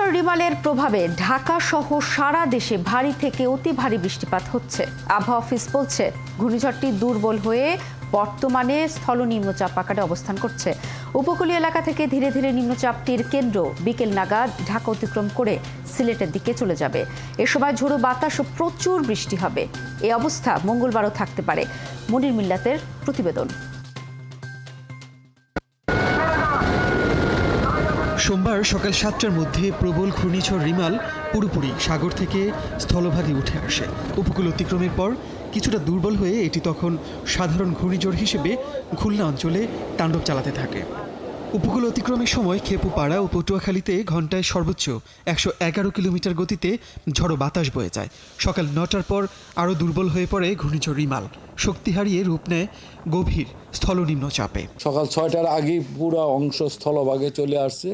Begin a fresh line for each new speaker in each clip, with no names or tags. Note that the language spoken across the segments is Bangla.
ঘূর্ণিঝড় রিমালের প্রভাবে ঢাকা সহ সারা দেশে ভারী থেকে অতি ভারী বৃষ্টিপাত হচ্ছে। আবহাওয়া অফিস বলছে ঘূর্ণিঝড়টি দুর্বল হয়ে বর্তমানে স্থল নিম্নচাপ আকারে অবস্থান করছে। উপকূলীয় এলাকা থেকে ধীরে ধীরে নিম্নচাপটির কেন্দ্র বিকেল নাগাদ ঢাকা অতিক্রম করে সিলেটের দিকে চলে যাবে। এ সময় ঝোড়ো বাতাস ও প্রচুর বৃষ্টি হবে। এই অবস্থা মঙ্গলবারও থাকতে পারে। মনির মিল্লাতের প্রতিবেদন।
সোমবার সকাল 7টার মধ্যে প্রবল ঘূর্ণিঝড় রিমাল পুরোপুরি সাগর থেকে স্থলভাগে উঠে আসে। উপকূল অতিক্রমের পর কিছুটা দুর্বল হয়ে এটি তখন সাধারণ ঘূর্ণিঝড় হিসেবে খুলনা অঞ্চলে তাণ্ডব চালাতে থাকে। উপকূল অতিক্রমের সময় খেপুপাড়া ও পটুয়াখালীতে ঘন্টায় সর্বোচ্চ 111 কিলোমিটার গতিতে ঝড়ো বাতাস বয়ে যায়। সকাল 9টার পর আরও দুর্বল হয়ে পড়ে ঘূর্ণিঝড় রিমাল, শক্তি হারিয়ে রূপ নেয় গভীর স্থলনিম্নচাপে।
সকাল 6টার আগেই পুরো অংশ স্থলভাগে চলে আসছে।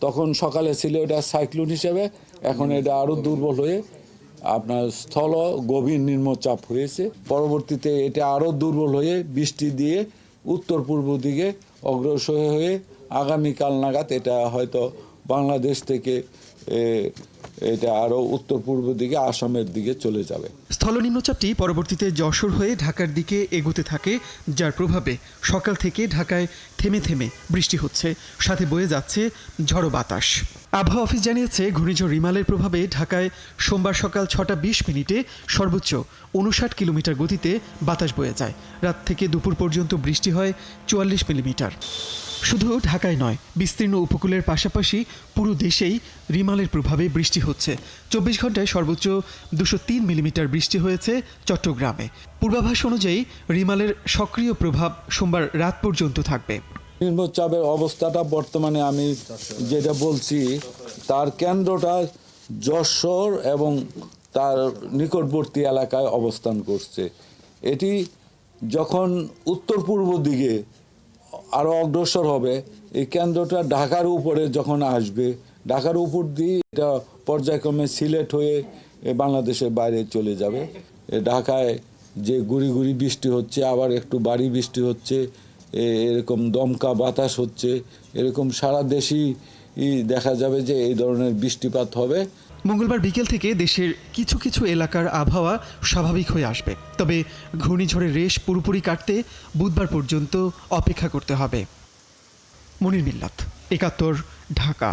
তখন সকালে ছিল এটা সাইক্লোন হিসেবে, এখন এটা আরও দুর্বল হয়ে আপনার স্থল গভীর নিম্নচাপ হয়েছে। পরবর্তীতে এটা আরও দুর্বল হয়ে বৃষ্টি দিয়ে উত্তর পূর্ব দিকে অগ্রসর হয়ে আগামীকাল নাগাদ এটা হয়তো বাংলাদেশ থেকে এটা আরও উত্তর পূর্ব দিকে আসামের দিকে চলে যাবে।
স্থলনিম্নচাপটি পরবর্তীতে যশোর হয়ে ঢাকার দিকে এগোতে থাকে, যার প্রভাবে সকাল থেকে ঢাকায় থেমে থেমে বৃষ্টি হচ্ছে, সাথে বয়ে যাচ্ছে ঝড়ো বাতাস। আবহাওয়া অফিস জানিয়েছে ঘূর্ণিঝড় রিমালের প্রভাবে ঢাকায় সোমবার সকাল 6:20 সর্বোচ্চ 59 কিলোমিটার গতিতে বাতাস বয়ে যায়। রাত থেকে দুপুর পর্যন্ত বৃষ্টি হয় 44 মিলিমিটার। শুধু ঢাকায় নয়, বিস্তীর্ণ উপকূলের পাশাপাশি পুরো দেশেই রিমালের প্রভাবে বৃষ্টি হচ্ছে। 24 ঘন্টায় সর্বোচ্চ 203 মিলিমিটার বৃষ্টি হয়েছে চট্টগ্রামে। পূর্বাভাস অনুযায়ী রিমালের সক্রিয় প্রভাব সোমবার রাত পর্যন্ত থাকবে।
নিম্নচাপের অবস্থাটা বর্তমানে আমি যেটা বলছি তার কেন্দ্রটা যশোর এবং তার নিকটবর্তী এলাকায় অবস্থান করছে। এটি যখন উত্তর পূর্ব দিকে আরও অগ্রসর হবে, এই কেন্দ্রটা ঢাকার উপরে যখন আসবে, ঢাকার উপর দিয়ে এটা পর্যায়ক্রমে সিলেট হয়ে বাংলাদেশের বাইরে চলে যাবে। ঢাকায় যে গুড়ি গুড়ি বৃষ্টি হচ্ছে, আবার একটু ভারী বৃষ্টি হচ্ছে, এরকম দমকা বাতাস হচ্ছে, এরকম সারা দেশেই দেখা যাবে যে এই ধরনের বৃষ্টিপাত হবে।
মঙ্গলবার বিকেল থেকে দেশের কিছু কিছু এলাকার আবহাওয়া স্বাভাবিক হয়ে আসবে, তবে ঘূর্ণিঝড়ের রেশ পুরোপুরি কাটতে বুধবার পর্যন্ত অপেক্ষা করতে হবে। মনির মিল্লাত, 71, ঢাকা।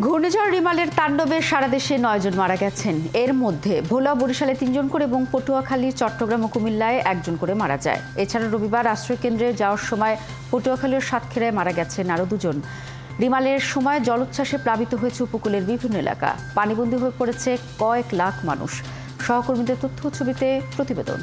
ঘূর্ণিঝড় রিমালের তাণ্ডবে সারা দেশে 9 জন মারা গেছেন। এর মধ্যে ভোলা বরিশালে 3 জন করে এবং পটুয়াখালী, চট্টগ্রাম ও কুমিল্লায় 1 জন করে মারা যায়। এছাড়া রবিবার আশ্রয়কেন্দ্রে যাওয়ার সময় পটুয়াখালীর সাতক্ষীরায় মারা গেছেন আরও 2 জন। রিমালের সময় জলোচ্ছ্বাসে প্লাবিত হয়েছে উপকূলের বিভিন্ন এলাকা। পানিবন্দী হয়ে পড়েছে কয়েক লাখ মানুষ। সহকর্মীদের তথ্য ছবিতে প্রতিবেদন।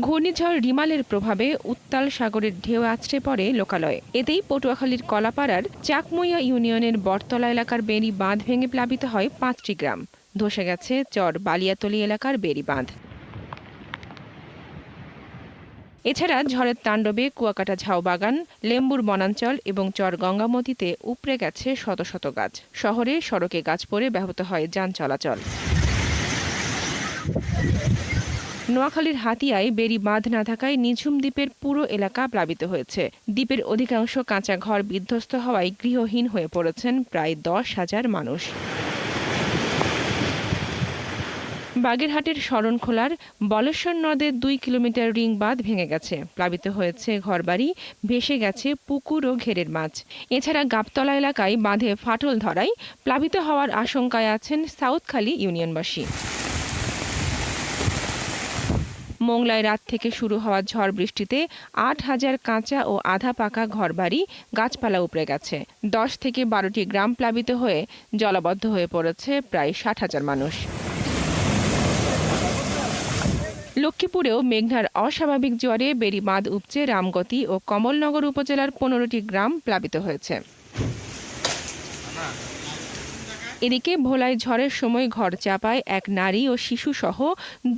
ঘূর্ণিঝড় রিমালের প্রভাবে উত্তাল সাগরের ঢেউ আছড়ে পড়ে লোকালয়ে। এতেই পটুয়াখালীর কলাপাড়ার চাকমইয়া ইউনিয়নের বটতলা এলাকার বেড়ি বাঁধ ভেঙে প্লাবিত হয় 5টি গ্রাম। ধসে গেছে চর বালিয়াতলী এলাকার বেড়ি বাঁধ। এছাড়া ঝড়ের তাণ্ডবে কুয়াকাটা ঝাউবাগান, লেম্বুর বনাঞ্চল এবং চর গঙ্গামতিতে উপড়ে গেছে শত শত গাছ। শহরে সড়কে গাছ পড়ে ব্যাহত হয় যান চলাচল। নোয়াখালীর হাতিয়ায় বেড়ি বাঁধ না থাকায় নিঝুম দ্বীপের পুরো এলাকা প্লাবিত হয়েছে। দ্বীপের অধিকাংশ কাঁচা ঘর বিধ্বস্ত হওয়ায় গৃহহীন হয়ে পড়েছেন প্রায় 10,000 মানুষ। বাগেরহাটের শরণখোলার বলেশ্বর নদের 2 কিলোমিটার রিং বাঁধ ভেঙে গেছে। প্লাবিত হয়েছে ঘরবাড়ি, ভেসে গেছে পুকুর ও ঘেরের মাছ। এছাড়া গাবতলা এলাকায় বাঁধে ফাটল ধরায় প্লাবিত হওয়ার আশঙ্কায় আছেন সাউথখালী ইউনিয়নবাসী। মোংলায় রাত থেকে শুরু হওয়া ঝড় বৃষ্টিতে 8,000 কাঁচা ও আধা পাকা ঘরবাড়ি, গাছপালা উপড়ে গেছে। 10 থেকে 12টি গ্রাম প্লাবিত হয়ে জলাবদ্ধ হয়ে পড়েছে প্রায় 60,000 মানুষ। লক্ষ্মীপুরেও মেঘনার অস্বাভাবিক জোয়ারে বেড়ি বাঁধ উপচে রামগতি ও কমলনগর উপজেলার 15টি গ্রাম প্লাবিত হয়েছে। এদিকে ভোলায় ঝড়ের সময় ঘর চাপায় এক নারী ও শিশু সহ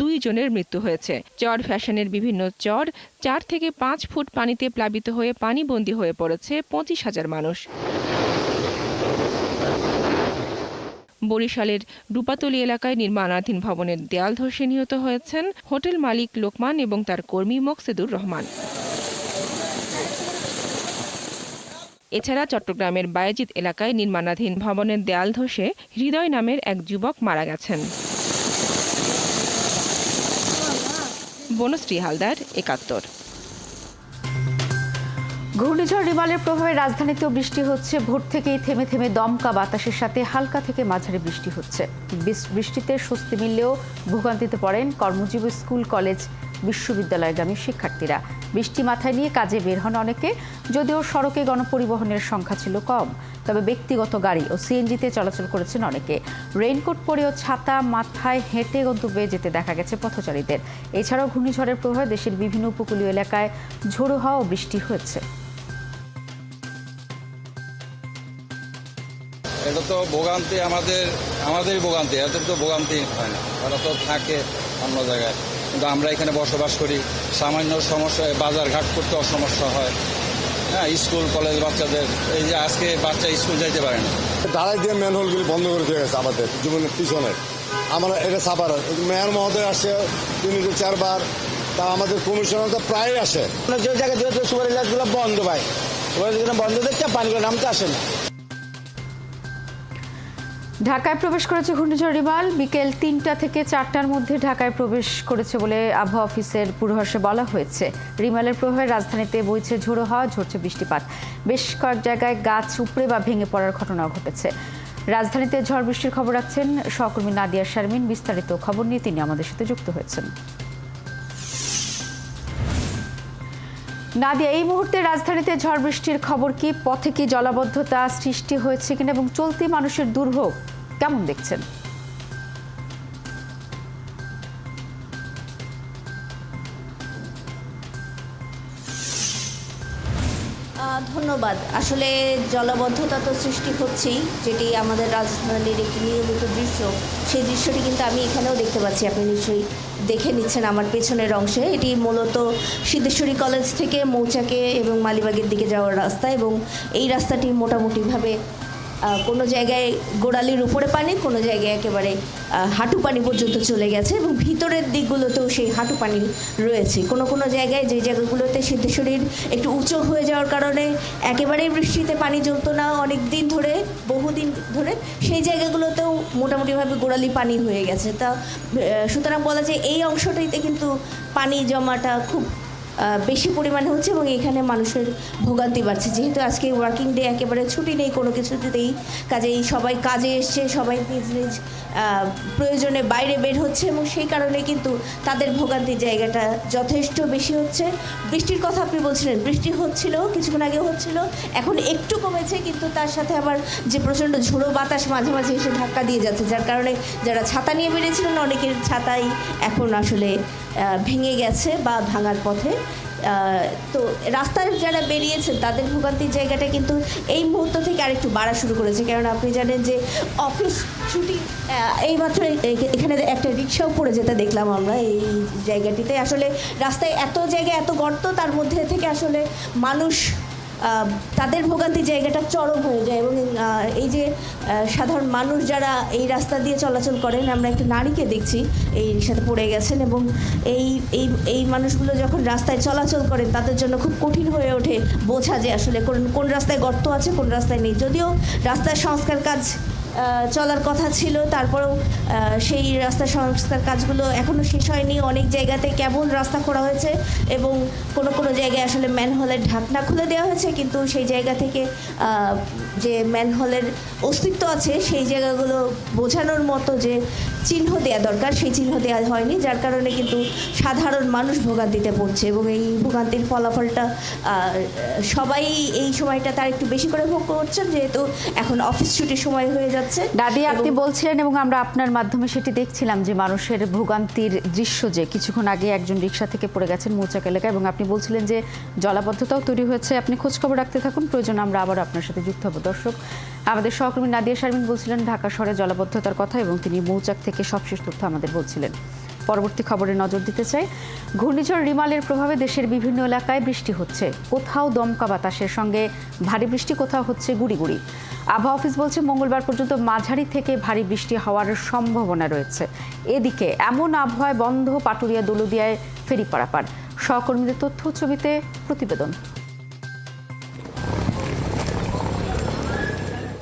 2 জনের মৃত্যু হয়েছে। চর ফ্যাশনের বিভিন্ন চর 4 থেকে 5 ফুট পানিতে প্লাবিত হয়ে পানিবন্দী হয়ে পড়েছে 25,000 মানুষ। বরিশালের রূপাতলী এলাকায় নির্মাণাধীন ভবনের দেয়াল ধসে নিহত হয়েছেন হোটেল মালিক লোকমান এবং তার কর্মী মোকসেদুর রহমান। এছাড়া চট্টগ্রামের বায়েজিদ এলাকায় নির্মাণাধীন ভবনের দেয়াল ধসে হৃদয় নামের এক যুবক মারা গেছেন। বনশ্রী হালদার, ৭১।
ঘূর্ণিঝড় রিমালের প্রভাবে রাজধানীতেও বৃষ্টি হচ্ছে। ভোর থেকেই থেমে থেমে দমকা বাতাসের সাথে হালকা থেকে মাঝারি বৃষ্টি হচ্ছে। বৃষ্টিতে স্বস্তি মিললেও ভোগান্তিতে পড়েন কর্মজীবী স্কুল, কলেজ, বিশ্ববিদ্যালয়গামী শিক্ষার্থীরা। বৃষ্টি মাথায় নিয়ে কাজে বের হন অনেকে। যদিও সড়কে গণপরিবহনের সংখ্যা ছিল কম, তবে ব্যক্তিগত গাড়ি ও সিএনজিতে চলাচল করেছেন অনেকে। রেইনকোট পরেও ছাতা মাথায় হেঁটে গন্তব্যে যেতে দেখা গেছে পথচারীদের। এছাড়াও ঘূর্ণিঝড়ের প্রভাবে দেশের বিভিন্ন উপকূলীয় এলাকায় ঝোড়ো হাওয়া ও বৃষ্টি হয়েছে।
এটা তো ভোগান্তি, আমাদেরই ভোগান্তি, এদের তো ভোগান্তি হয় না, ওরা তো থাকে অন্য জায়গায়, কিন্তু আমরা এখানে বসবাস করি। সামান্য সমস্যা, বাজার ঘাট করতে সমস্যা হয়। হ্যাঁ, স্কুল কলেজ বাচ্চাদের, এই যে আজকে বাচ্চা স্কুল যাইতে পারে না।
ঢালাই দিয়ে ম্যানহোলগুলি বন্ধ করে দিয়ে গেছে আমাদের জীবনের পিছনে। আমরা এটা সাফার মেয়র মহোদয় আসে 3-4 বার, তা আমাদের কমিশনার তো প্রায় আসে।
যে জায়গায় যেহেতু সুপার ইলাকাগুলো বন্ধ ভাই, বন্ধ দেখতে পানিগুলো নামতে আসে না।
ঢাকায় প্রবেশ করেছে ঘূর্ণিঝড় রিমাল। বিকেল 3টা থেকে 4টার মধ্যে ঢাকায় প্রবেশ করেছে বলে আবহাওয়া অফিসের পূর্বাভাসে বলা হয়েছে। রিমালের প্রভাবে রাজধানীতে বইছে ঝোড়ো হাওয়া, ঝরছে বৃষ্টিপাত। বেশ কয়েক জায়গায় গাছ উপড়ে বা ভেঙে পড়ার ঘটনাও ঘটেছে। রাজধানীতে ঝড় বৃষ্টির খবর রাখছেন সহকর্মী নাদিয়া শারমিন। বিস্তারিত খবর নিয়ে তিনি আমাদের সাথে যুক্ত হয়েছেন। নাদিয়া, এই মুহূর্তে রাজধানীতে ঝড় বৃষ্টির খবর কি? পথে কি জলাবদ্ধতা সৃষ্টি হয়েছে কিনা এবং চলতি মানুষের দুর্ভোগ কেমন দেখছেন?
ধন্যবাদ। আসলে জলাবদ্ধতা তো সৃষ্টি হচ্ছেই, যেটি আমাদের রাজধানীর একটি নিয়মিত দৃশ্য। সেই দৃশ্যটি কিন্তু আমি এখানেও দেখতে পাচ্ছি। আপনি নিশ্চয়ই দেখে নিচ্ছেন আমার পেছনের অংশে। এটি মূলত সিদ্ধেশ্বরী কলেজ থেকে মৌচাকে এবং মালিবাগের দিকে যাওয়ার রাস্তা, এবং এই রাস্তাটি মোটামুটিভাবে কোনো জায়গায় গোড়ালির উপরে পানি, কোনো জায়গায় একেবারে হাঁটু পানি পর্যন্ত চলে গেছে, এবং ভিতরের দিকগুলোতেও সেই হাঁটু পানি রয়েছে। কোনো কোনো জায়গায়, যে জায়গাগুলোতে সিদ্ধেশ্বরীর একটু উঁচু হয়ে যাওয়ার কারণে একেবারেই বৃষ্টিতে পানি জমতো না অনেক দিন ধরে, বহুদিন ধরে, সেই জায়গাগুলোতেও মোটামুটিভাবে গোড়ালি পানি হয়ে গেছে। তা সুতরাং বলা যায় এই অংশটিতে কিন্তু পানি জমাটা খুব বেশি পরিমাণে হচ্ছে, এবং এখানে মানুষের ভোগান্তি বাড়ছে। যেহেতু আজকে ওয়ার্কিং ডে, একেবারে ছুটি নেই কোনো কিছুতেই, কাজেই সবাই কাজে এসছে, সবাই নিজ নিজ প্রয়োজনে বাইরে বের হচ্ছে, এবং সেই কারণে কিন্তু তাদের ভোগান্তির জায়গাটা যথেষ্ট বেশি হচ্ছে। বৃষ্টির কথা আপনি বলছিলেন, বৃষ্টি হচ্ছিল, কিছুক্ষণ আগে হচ্ছিল, এখন একটু কমেছে, কিন্তু তার সাথে আবার যে প্রচণ্ড ঝোড়ো বাতাস মাঝে মাঝে এসে ধাক্কা দিয়ে যাচ্ছে, যার কারণে যারা ছাতা নিয়ে বেরিয়েছিলেন অনেকের ছাতাই এখন আসলে ভেঙে গেছে বা ভাঙার পথে। তো রাস্তায় যারা বেরিয়েছেন তাদের ভোগান্তির জায়গাটা কিন্তু এই মুহূর্ত থেকে আরেকটু বাড়া শুরু করেছে, কারণ আপনি জানেন যে অফিস ছুটি, এইমাত্র এখানে একটা রিক্সাও পড়ে যেতে দেখলাম আমরা এই জায়গাটিতে। আসলে রাস্তায় এত জায়গায় এত গর্ত, তার মধ্যে থেকে আসলে মানুষ তাদের ভোগান্তির জায়গাটা চরম হয়ে যায়। এবং এই যে সাধারণ মানুষ যারা এই রাস্তা দিয়ে চলাচল করেন, আমরা একটা নারীকে দেখছি এই সাথে পড়ে গেছেন, এবং এই এই এই মানুষগুলো যখন রাস্তায় চলাচল করেন তাদের জন্য খুব কঠিন হয়ে ওঠে বোঝা যে আসলে কোন রাস্তায় গর্ত আছে, কোন রাস্তায় নেই। যদিও রাস্তার সংস্কার কাজ চলার কথা ছিল, তারপরেও সেই রাস্তা সংস্কার কাজগুলো এখনও শেষ হয়নি। অনেক জায়গাতে কেবল রাস্তা করা হয়েছে, এবং কোনো কোনো জায়গায় আসলে ম্যানহোলের ঢাকনা খুলে দেওয়া হয়েছে, কিন্তু সেই জায়গা থেকে যে ম্যানহোলের অস্তিত্ব আছে সেই জায়গাগুলো বোঝানোর মতো যে চিহ্ন দেওয়া দরকার, সেই চিহ্ন দেওয়া হয়নি, যার কারণে কিন্তু সাধারণ মানুষ ভোগান্তিতে পড়ছে, এবং এই ভোগান্তির ফলাফলটা সবাই এই সময়টা তার একটু বেশি করে ভোগ করছেন, যেহেতু এখন অফিস ছুটির সময় হয়ে যাচ্ছে।
নাদিয়া, আপনি বলছিলেন এবং আমরা আপনার মাধ্যমে সেটি দেখছিলাম যে মানুষের ভোগান্তির দৃশ্য, যে কিছুক্ষণ আগে একজন রিকশা থেকে পড়ে গেছেন মৌচাক এলাকায়, এবং আপনি বলছিলেন যে জলাবদ্ধতাও তৈরি হয়েছে। আপনি খোঁজখবর রাখতে থাকুন, প্রয়োজন আমরা আবার আপনার সাথে যুক্ত হব। দর্শক, আমাদের সহকর্মী নাদিয়া শারমিন বলছিলেন ঢাকা শহরে জলাবদ্ধতার কথা, এবং তিনি মৌচাক থেকে সবশেষ তথ্য আমাদের বলছিলেন। পরবর্তী খবরে নজর দিতে চাই। ঘূর্ণিঝড় রিমালের প্রভাবে দেশের বিভিন্ন এলাকায় বৃষ্টি হচ্ছে। কোথাও দমকা বাতাসের সঙ্গে ভারী বৃষ্টি, কোথাও হচ্ছে গুড়ি গুড়ি। আবহাওয়া অফিস বলছে মঙ্গলবার পর্যন্ত মাঝারি থেকে ভারী বৃষ্টি হওয়ার সম্ভাবনা রয়েছে। এদিকে এমন আবহাওয়ায় বন্ধ পাটুরিয়া দৌলতদিয়ায় ফেরি পারাপার। সহকর্মীদের তথ্য ছবিতে প্রতিবেদন।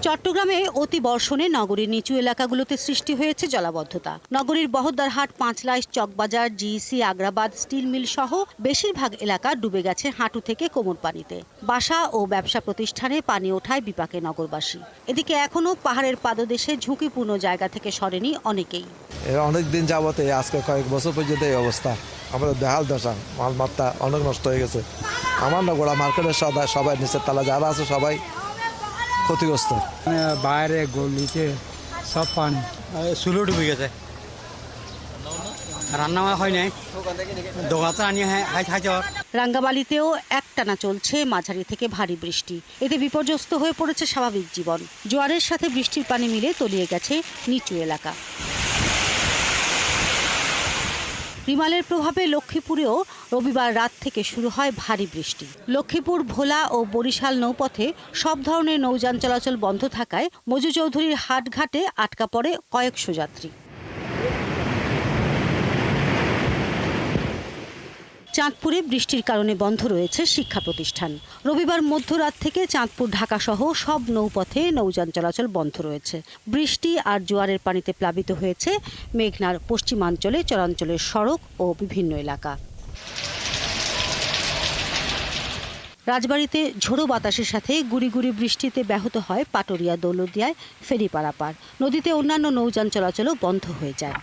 চট্টগ্রামে অতি বর্ষণে নগরীর নিচু এলাকাগুলোতে সৃষ্টি হয়েছে জলাবদ্ধতা। নগরীর বহদ্দারহাট, পাঁচলাইশ, চকবাজার, জিইসি, আগ্রাবাদ, স্টিল মিল সহ বেশিরভাগ এলাকা ডুবে গেছে হাঁটু থেকে কোমর পানিতে। বাসা ও ব্যবসা প্রতিষ্ঠানে পানি ওঠায় বিপাকে নগরবাসী। এদিকে এখনো পাহাড়ের পাদদেশে ঝুঁকিপূর্ণ জায়গা থেকে সরেনি অনেকেই।
অনেক দিন যাবতে আজকে কয়েক বছর পর্যন্ত এই অবস্থা। আমাদের বেহাল দশা, মালমাত্রা অনেক নষ্ট হয়ে গেছে। আমার নগরা মার্কেটের সবাই নিচের তলা যারা আছে সবাই ক্ষতিগ্রস্ত।
বাইরে গলিতে সব পানি, চুলো ডুবে গেছে, রান্না হয় নাই, দোকানতে আনিয়ে খাইতে।
রাঙ্গামালিতেও একটানা চলছে মাঝারি থেকে ভারী বৃষ্টি। এতে বিপর্যস্ত হয়ে পড়েছে স্বাভাবিক জীবন। জোয়ারের সাথে বৃষ্টির পানি মিলে তলিয়ে গেছে নিচু এলাকা। রিমালের প্রভাবে লক্ষ্মীপুরেও রবিবার রাত থেকে শুরু হয় ভারী বৃষ্টি। লক্ষ্মীপুর, ভোলা ও বরিশাল নৌপথে সব ধরনের নৌযান চলাচল বন্ধ থাকায় মজু চৌধুরীর হাটঘাটে আটকা পড়ে কয়েকশো যাত্রী। চাঁদপুরে বৃষ্টির কারণে বন্ধ রয়েছে শিক্ষা প্রতিষ্ঠান। রবিবার মধ্যরাত থেকে চাঁদপুর, ঢাকা সহ সব নৌপথে নৌযান চলাচল বন্ধ রয়েছে। বৃষ্টি আর জোয়ারের পানিতে প্লাবিত হয়েছে মেঘনার পশ্চিমাঞ্চলে চরাঞ্চলের সড়ক ও বিভিন্ন এলাকা। রাজবাড়ীতে ঝোড়ো বাতাসের সাথে গুড়ি গুড়ি বৃষ্টিতে ব্যাহত হয় পাটুরিয়া, দৌলতদিয়ায় ফেরি পারাপার। নদীতে অন্যান্য নৌযান চলাচলও বন্ধ হয়ে যায়।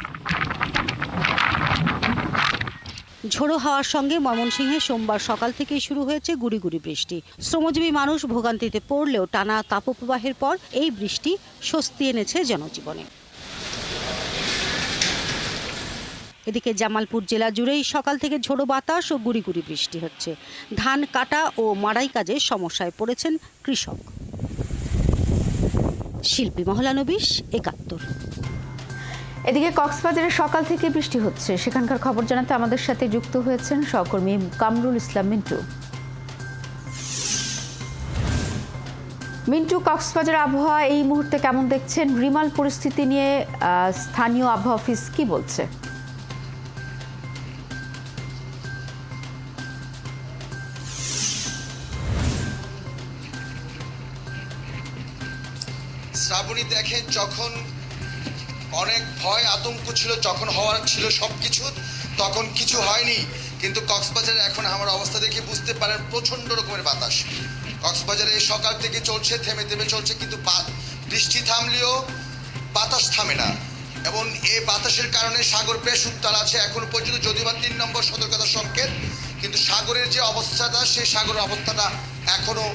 ঝোড়ো হাওয়ার সঙ্গে ময়মনসিংহে সোমবার সকাল থেকেই শুরু হয়েছে গুড়ি গুড়ি বৃষ্টি। শ্রমজীবী মানুষ ভোগান্তিতে পড়লেও টানা তাপপ্রবাহের পর এই বৃষ্টি স্বস্তি এনেছে জনজীবনে। এদিকে জামালপুর জেলা জুড়েই সকাল থেকে ঝোড়ো বাতাস ও গুড়ি গুড়ি বৃষ্টি হচ্ছে। ধান কাটা ও মাড়াই কাজে সমস্যায় পড়েছেন কৃষক। শিল্পী মহলানবিশ, ৭১।
এদিকে কক্সবাজারে সকাল থেকে বৃষ্টি হচ্ছে। সেখানকার খবর জানাতে আমাদের সাথে যুক্ত হয়েছেন সহকর্মী কামরুল ইসলাম মিন্টু। মিন্টু, কক্সবাজার আবহাওয়া এই মুহূর্তে কেমন দেখছেন? রিমাল পরিস্থিতি নিয়ে স্থানীয় আবহাওয়া অফিস কি বলছে?
শ্রাবণী, দেখেন, যখন অনেক ভয় আতঙ্ক ছিল, যখন হওয়ার ছিল সবকিছু, তখন কিছু হয়নি। কিন্তু কক্সবাজারে এখন আমার অবস্থা দেখে বুঝতে পারেন প্রচণ্ড রকমের বাতাস। কক্সবাজারে সকাল থেকে চলছে, থেমে থেমে চলছে, কিন্তু বৃষ্টি থামলেও বাতাস থামে না। এবং এই বাতাসের কারণে সাগর বেশ উত্তাল আছে এখনো পর্যন্ত, যদিও বা ৩ নম্বর সতর্কতা সংকেত, কিন্তু সাগরের যে অবস্থাটা, সেই সাগরের অবস্থাটা এখনো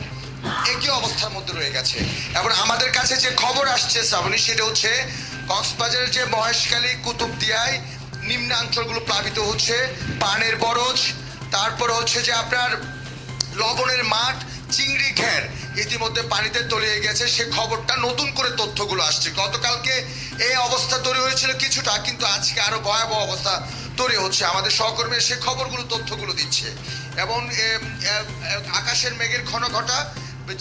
একই অবস্থার মধ্যে রয়ে গেছে। এবং আমাদের কাছে যে খবর আসছে শ্রাবণী, সেটা হচ্ছে কক্সবাজারের যে মহেশখালী, কুতুবদিয়ায় নিম্নাঞ্চলগুলো প্লাবিত হচ্ছে, পানের বরজ, তারপর হচ্ছে যে আপনার লবণের মাঠ, চিংড়ি ঘের ইতিমধ্যে পানিতে তলিয়ে গেছে। সে খবরটা নতুন করে তথ্যগুলো আসছে। গতকালকে এই অবস্থা তৈরি হয়েছিল কিছুটা, কিন্তু আজকে আরো ভয়াবহ অবস্থা তৈরি হচ্ছে। আমাদের সহকর্মী সে খবরগুলো, তথ্যগুলো দিচ্ছে। এবং আকাশের মেঘের ঘন ঘটা,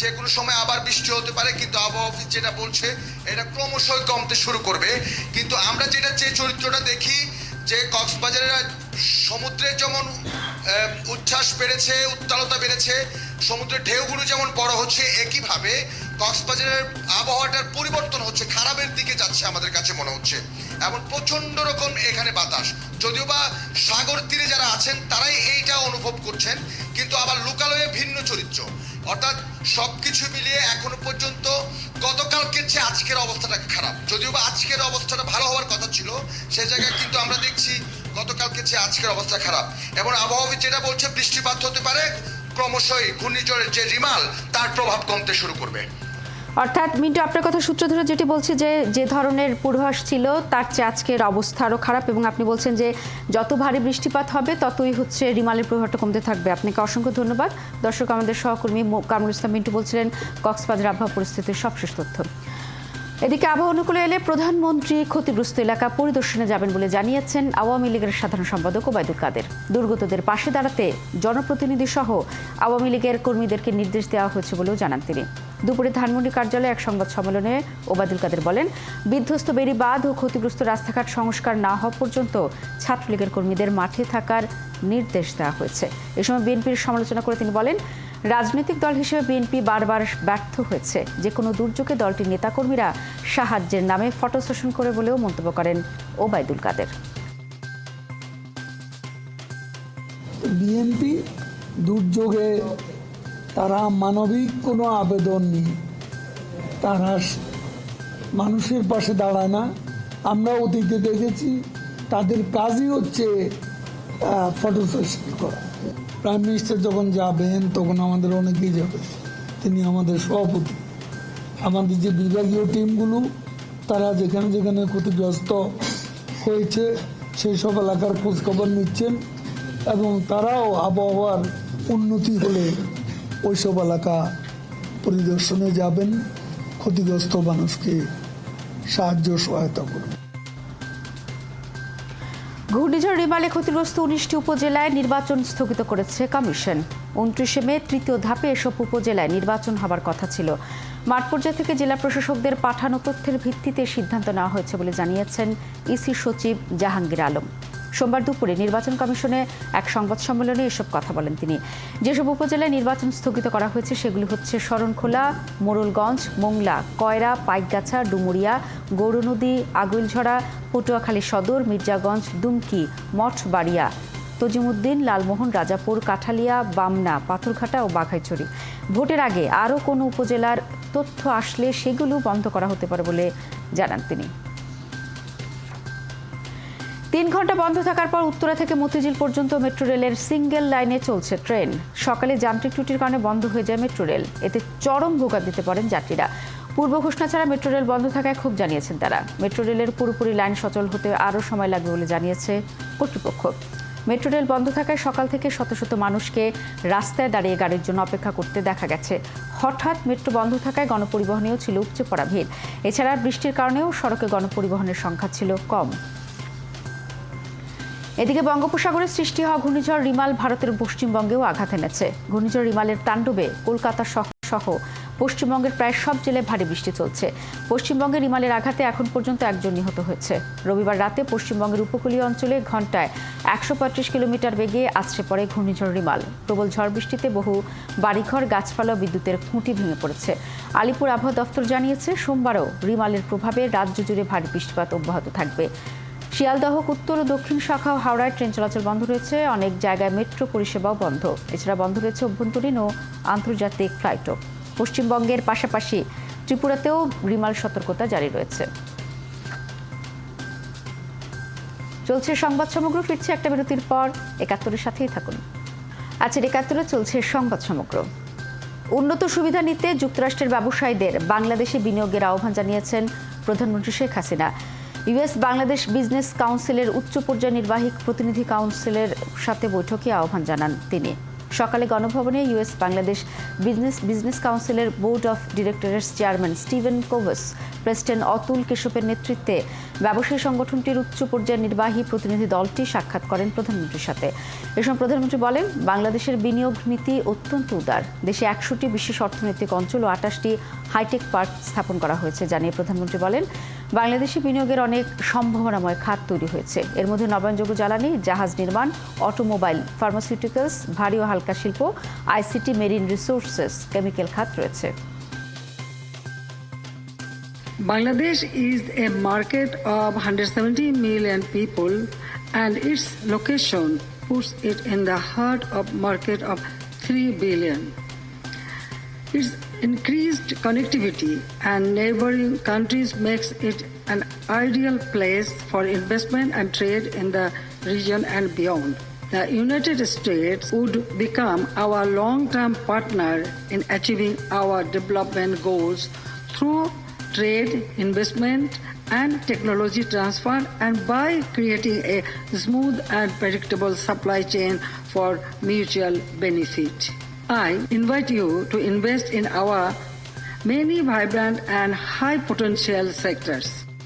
যে কোনো সময় আবার বৃষ্টি হতে পারে, কিন্তু আবহাওয়া অফিস যেটা বলছে এটা ক্রমশই কমতে শুরু করবে। কিন্তু আমরা যে চরিত্রটা দেখি, যে কক্সবাজারের সমুদ্রে যেমন উচ্ছ্বাস বেড়েছে, উত্তালতা বেড়েছে, সমুদ্রের ঢেউগুলো যেমন বড় হচ্ছে, একইভাবে কক্সবাজারের আবহাওয়াটার পরিবর্তন হচ্ছে, খারাপের দিকে যাচ্ছে আমাদের কাছে মনে হচ্ছে। এবং প্রচণ্ড রকম এখানে বাতাস, যদিও বা সাগর তীরে যারা আছেন তারাই এইটা অনুভব করছেন, কিন্তু আবার লোকালয়ে ভিন্ন চরিত্র। অর্থাৎ সবকিছু মিলিয়ে এখনো পর্যন্ত গতকালকের চেয়ে আজকের অবস্থাটা খারাপ। যদিও বা আজকের অবস্থাটা ভালো হওয়ার কথা ছিল, সে জায়গায় কিন্তু আমরা দেখছি গতকালকের চেয়ে আজকের অবস্থা খারাপ। এবং আবহাওয়া যেটা বলছে, বৃষ্টিপাত হতে পারে, ক্রমশই ঘূর্ণিঝড়ের যে রিমাল, তার প্রভাব কমতে শুরু করবে।
অর্থাৎ মিন্টু, আপনার কথা সূত্র ধরে যেটি বলছে যে ধরনের পূর্বাভাস ছিল তার চেয়ে আজকের অবস্থা আরও খারাপ, এবং আপনি বলছেন যে যত ভারী বৃষ্টিপাত হবে ততই হচ্ছে রিমালের প্রভাবটা কমতে থাকবে। আপনাকে অসংখ্য ধন্যবাদ। দর্শক, আমাদের সহকর্মী কামরুল ইসলাম মিন্টু বলছিলেন কক্সবাজার আবহাওয়া পরিস্থিতির সবশেষ তথ্য। এদিকে আবহাওয়া অনুকূলে এলে প্রধানমন্ত্রী ক্ষতিগ্রস্ত এলাকা পরিদর্শনে যাবেন বলে জানিয়েছেন আওয়ামী লীগের সাধারণ সম্পাদক ওবায়দুল কাদের। দুর্গতদের পাশে দাঁড়াতে জনপ্রতিনিধি সহ আওয়ামী লীগের কর্মীদেরকে নির্দেশ দেওয়া হয়েছে বলেও জানান তিনি। দুপুরে ধানমন্ডি কার্যালয়ে এক সংবাদ সম্মেলনে ওবায়দুল কাদের বলেন, বিধ্বস্ত বেড়িবাঁধ ও ক্ষতিগ্রস্ত রাস্তাঘাট সংস্কার না হওয়া পর্যন্ত ছাত্রলীগের কর্মীদের মাঠে থাকার নির্দেশ দেওয়া হয়েছে। এ সময় বিএনপির সমালোচনা করে তিনি বলেন, রাজনৈতিক দল হিসেবে বিএনপি বারবার ব্যর্থ হয়েছে। যে কোনো দুর্যোগে দলটির নেতাকর্মীরা সাহায্যের নামে ফটো সেশন করে বলেও মন্তব্য করেন ওবায়দুল কাদের।
বিএনপি দুর্যোগে তারা মানবিক কোনো আবেদন নেই, তারা মানুষের পাশে দাঁড়ায় না। আমরা অতীতে দেখেছি তাদের কাজই হচ্ছে ফটো সেশন করা। প্রাইম মিনিস্টার যখন যাবেন তখন আমাদের অনেকেই যাবে, তিনি আমাদের সভাপতি। আমাদের যে বিভাগীয় টিমগুলো তারা যেখানে যেখানে ক্ষতিগ্রস্ত হয়েছে সেই সব এলাকার খোঁজখবর নিচ্ছেন এবং তারাও আবহাওয়ার উন্নতি হলে ওইসব এলাকা পরিদর্শনে যাবেন, ক্ষতিগ্রস্ত মানুষকে সাহায্য সহায়তা করবেন।
ঘূর্ণিঝড় রিমালে ক্ষতিগ্রস্ত 19টি উপজেলায় নির্বাচন স্থগিত করেছে কমিশন। 29শে মে তৃতীয় ধাপে এসব উপজেলায় নির্বাচন হবার কথা ছিল। মাঠ পর্যায় থেকে জেলা প্রশাসকদের পাঠানো তথ্যের ভিত্তিতে সিদ্ধান্ত নেওয়া হয়েছে বলে জানিয়েছেন ইসি সচিব জাহাঙ্গীর আলম। সোমবার দুপুরে নির্বাচন কমিশনে এক সংবাদ সম্মেলনে এসব কথা বলেন তিনি। যেসব উপজেলায় নির্বাচন স্থগিত করা হয়েছে সেগুলি হচ্ছে শরণখোলা, মোড়লগঞ্জ, মোংলা, কয়রা, পাইকগাছা, ডুমুরিয়া, গৌরনদী, আগুইলঝরা, পটুয়াখালী সদর, মির্জাগঞ্জ, দুমকি, মঠবাড়িয়া, তজিমুদ্দিন, লালমোহন, রাজাপুর, কাঠালিয়া, বামনা, পাথরঘাটা ও বাঘাইছড়ি। ভোটের আগে আরও কোনো উপজেলার তথ্য আসলে সেগুলো বন্ধ করা হতে পারে বলে জানান তিনি। 3 ঘন্টা বন্ধ থাকার পর উত্তরা থেকে মতিঝিল পর্যন্ত মেট্রো রেলের সিঙ্গেল লাইনে চলছে ট্রেন। সকালে যান্ত্রিক ত্রুটির কারণে বন্ধ হয়ে যায় মেট্রো রেল। এতে চরম ভোগান্তিতে পড়েন যাত্রীরা। পূর্ব ঘোষণা ছাড়া মেট্রো রেল বন্ধ থাকায় ক্ষোভ জানিয়েছেন তারা। মেট্রো রেলের পুরোপুরি লাইন সচল হতে আরও সময় লাগবে বলে জানিয়েছে কর্তৃপক্ষ। মেট্রো রেল বন্ধ থাকায় সকাল থেকে শত শত মানুষকে রাস্তায় দাঁড়িয়ে গাড়ির জন্য অপেক্ষা করতে দেখা গেছে। হঠাৎ মেট্রো বন্ধ থাকায় গণপরিবহনেও ছিল উপচে পড়া ভিড়। এছাড়া বৃষ্টির কারণেও সড়কে গণপরিবহনের সংখ্যা ছিল কম। এদিকে বঙ্গোপসাগরে সৃষ্টি হওয়া ঘূর্ণিঝড় রিমাল ভারতের পশ্চিমবঙ্গেও আঘাত এনেছে। ঘূর্ণিঝড় রিমালের তাণ্ডবে কলকাতা সহ পশ্চিমবঙ্গের প্রায় সব জেলায় ভারী বৃষ্টি চলছে। পশ্চিমবঙ্গে রিমালের আঘাতে এখন পর্যন্ত 1 জন নিহত হয়েছে। রবিবার রাতে পশ্চিমবঙ্গের উপকূলীয় অঞ্চলে ঘন্টায় 135 কিলোমিটার বেগে আছড়ে পড়ে ঘূর্ণিঝড় রিমাল। প্রবল ঝড় বৃষ্টিতে বহু বাড়িঘর, গাছপালা, বিদ্যুতের খুঁটি ভেঙে পড়েছে। আলিপুর আবহাওয়া দফতর জানিয়েছে সোমবারও রিমালের প্রভাবে রাজ্য জুড়ে ভারী বৃষ্টিপাত অব্যাহত থাকবে। শিয়ালদহ, উত্তর ও দক্ষিণ শাখা ও হাওড়ায় ট্রেন চলাচল বন্ধ রয়েছে। অনেক জায়গায় মেট্রো পরিষেবাও বন্ধ। এছাড়া বন্ধ রয়েছে অভ্যন্তরীণ ও আন্তর্জাতিক ফ্লাইটও। পশ্চিমবঙ্গের পাশাপাশি ত্রিপুরাতেও রিমাল সতর্কতা জারি রয়েছে। চলছে সংবাদ সমগ্র, ফিরছে একটা বিরতির পর। ৭১-এর সাথেই থাকুন। আজকের ৭১-এ চলছে সংবাদ সমগ্র। উন্নত সুবিধা নিতে যুক্তরাষ্ট্রের ব্যবসায়ীদের বাংলাদেশে বিনিয়োগের আহ্বান জানিয়েছেন প্রধানমন্ত্রী শেখ হাসিনা। ইউএস বাংলাদেশ বিজনেস কাউন্সিলের উচ্চ পর্যায়ে নির্বাহী প্রতিনিধি কাউন্সিলের সাথে বৈঠকে আহ্বান জানান তিনি। সকালে গণভবনে ইউএস বাংলাদেশ বিজনেস কাউন্সিলের বোর্ড অফ ডিরেক্টরের চেয়ারম্যান স্টিভেন কোভস, প্রেসিডেন্ট অতুল কেশপের নেতৃত্বে ব্যবসায়ী সংগঠনটির উচ্চ পর্যায়ের নির্বাহী প্রতিনিধি দলটি সাক্ষাৎ করেন প্রধানমন্ত্রীর সাথে। এসময় প্রধানমন্ত্রী বলেন, বাংলাদেশের বিনিয়োগ নীতি অত্যন্ত উদার। দেশে 100টি বিশেষ অর্থনৈতিক অঞ্চল ও 28টি হাইটেক পার্ক স্থাপন করা হয়েছে। জানিয়ে প্রধানমন্ত্রী বলেন, বাংলাদেশে বিনিয়োগের অনেক সম্ভাবনাময় খাত তৈরি হয়েছে। এর মধ্যে নবায়নযোগ্য জ্বালানি, জাহাজ নির্মাণ, অটোমোবাইল, ফার্মাসিউটিক্যালস, ভারী ও হালকা শিল্প, আইসিটি, মেরিন রিসোর্সেস, কেমিক্যাল খাত রয়েছে।
Bangladesh is a market of 170 million people, and its location puts it in the heart of market of 3 billion. Its increased connectivity and neighboring countries makes it an ideal place for investment and trade in the region and beyond. The United States would become our long-term partner in achieving our development goals through trade, investment, and technology transfer, and by creating a smooth and predictable supply chain for mutual benefit. I invite you to invest in our many vibrant and high potential sectors.